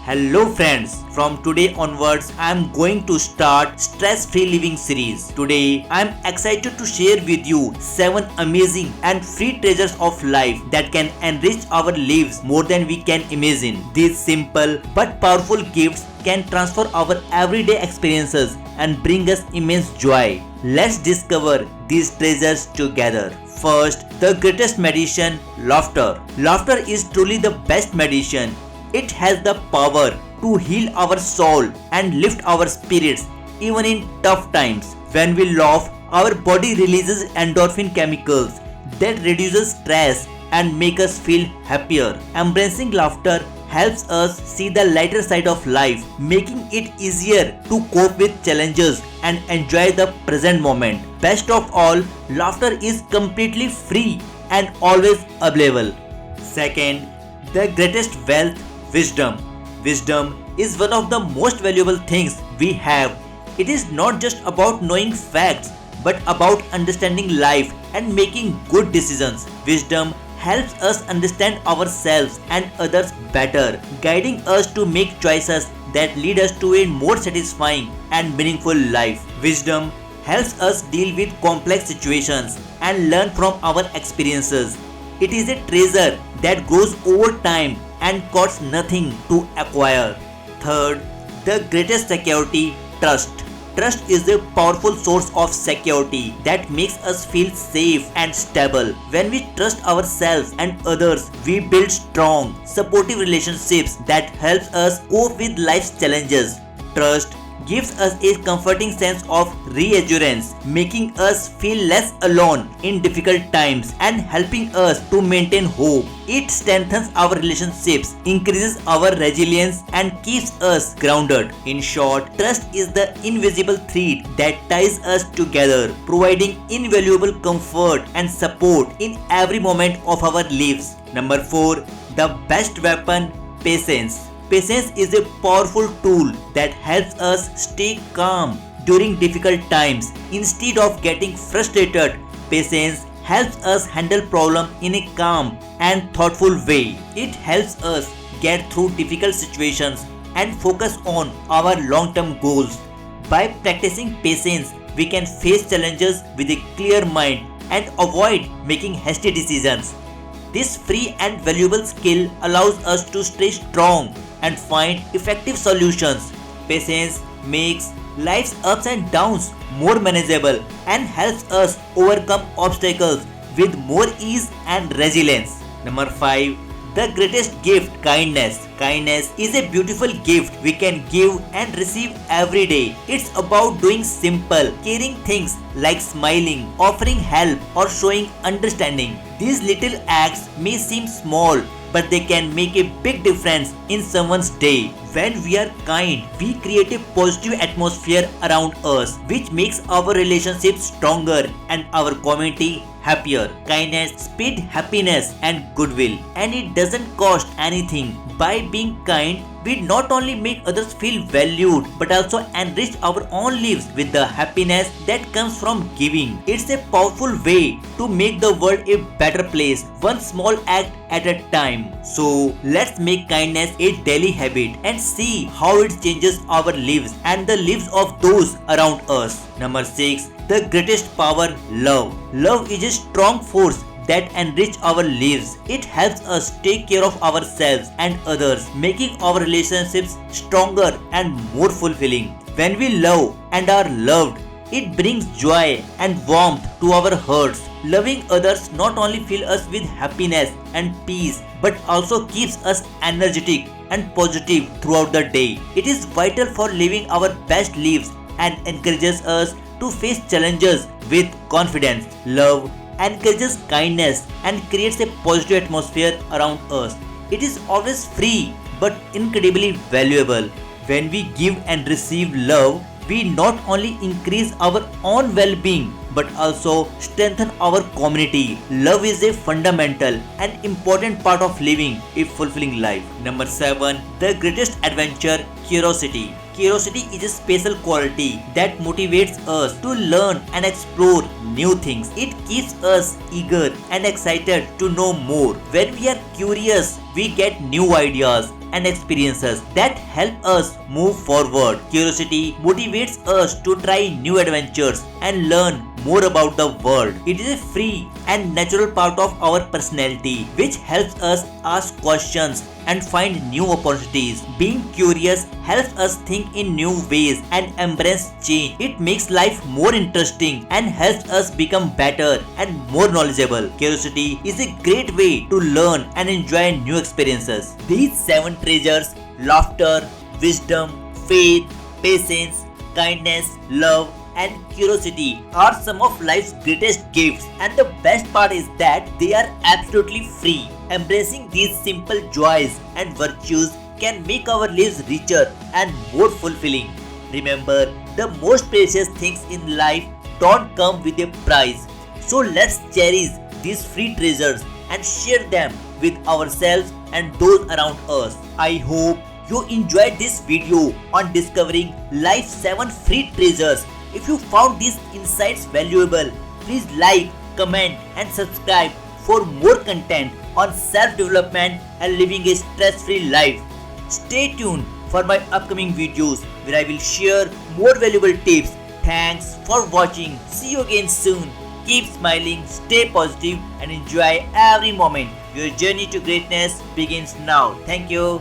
Hello friends, from today onwards I am going to start stress-free living series. Today I am excited to share with you 7 amazing and free treasures of life that can enrich our lives more than we can imagine. These simple but powerful gifts can transform our everyday experiences and bring us immense joy. Let's discover these treasures together. First, the greatest medicine, laughter. Laughter is truly the best medicine. It has the power to heal our soul and lift our spirits even in tough times. When we laugh, our body releases endorphin chemicals that reduces stress and make us feel happier. Embracing laughter helps us see the lighter side of life, making it easier to cope with challenges and enjoy the present moment. Best of all, laughter is completely free and always available. Second, the greatest wealth, wisdom. Wisdom is one of the most valuable things we have. It is not just about knowing facts, but about understanding life and making good decisions. Wisdom helps us understand ourselves and others better, guiding us to make choices that lead us to a more satisfying and meaningful life. Wisdom helps us deal with complex situations and learn from our experiences. It is a treasure that grows over time and costs nothing to acquire. Third, the greatest security, trust. Trust is a powerful source of security that makes us feel safe and stable. When we trust ourselves and others, we build strong, supportive relationships that helps us cope with life's challenges. Trust gives us a comforting sense of reassurance, making us feel less alone in difficult times and helping us to maintain hope. It strengthens our relationships, increases our resilience and keeps us grounded. In short, trust is the invisible thread that ties us together, providing invaluable comfort and support in every moment of our lives. Number 4. The best weapon, patience. Patience is a powerful tool that helps us stay calm during difficult times. Instead of getting frustrated, patience helps us handle problems in a calm and thoughtful way. It helps us get through difficult situations and focus on our long-term goals. By practicing patience, we can face challenges with a clear mind and avoid making hasty decisions. This free and valuable skill allows us to stay strong and find effective solutions. Patience makes life's ups and downs more manageable and helps us overcome obstacles with more ease and resilience. Number 5. The greatest gift, kindness. Kindness is a beautiful gift we can give and receive every day. It's about doing simple, caring things like smiling, offering help, or showing understanding. These little acts may seem small, but they can make a big difference in someone's day. When we are kind, we create a positive atmosphere around us, which makes our relationships stronger and our community happier. Kindness spreads happiness and goodwill, and it doesn't cost anything. By being kind, we not only make others feel valued but also enrich our own lives with the happiness that comes from giving. It's a powerful way to make the world a better place, one small act at a time. So let's make kindness a daily habit and see how it changes our lives and the lives of those around us. Number 6. The greatest power, love. Love is a strong force that enrich our lives. It helps us take care of ourselves and others, making our relationships stronger and more fulfilling. When we love and are loved, it brings joy and warmth to our hearts. Loving others not only fills us with happiness and peace, but also keeps us energetic and positive throughout the day. It is vital for living our best lives and encourages us to face challenges with confidence. Love encourages kindness and creates a positive atmosphere around us. It is always free but incredibly valuable. When we give and receive love, we not only increase our own well-being but also strengthen our community. Love is a fundamental and important part of living a fulfilling life. Number 7. The greatest adventure, curiosity. Curiosity is a special quality that motivates us to learn and explore new things. It keeps us eager and excited to know more. When we are curious, we get new ideas and experiences that help us move forward. Curiosity motivates us to try new adventures and learn more about the world. It is a free and natural part of our personality which helps us ask questions and find new opportunities. Being curious helps us think in new ways and embrace change. It makes life more interesting and helps us become better and more knowledgeable. Curiosity is a great way to learn and enjoy new experiences. These 7 treasures, laughter, wisdom, faith, patience, kindness, love, and curiosity are some of life's greatest gifts, and the best part is that they are absolutely free. Embracing these simple joys and virtues can make our lives richer and more fulfilling. Remember, the most precious things in life don't come with a price. So let's cherish these free treasures and share them with ourselves and those around us. I hope you enjoyed this video on discovering life's 7 free treasures. If you found these insights valuable, please like, comment and subscribe for more content on self-development and living a stress-free life. Stay tuned for my upcoming videos where I will share more valuable tips. Thanks for watching. See you again soon. Keep smiling, stay positive and enjoy every moment. Your journey to greatness begins now. Thank you.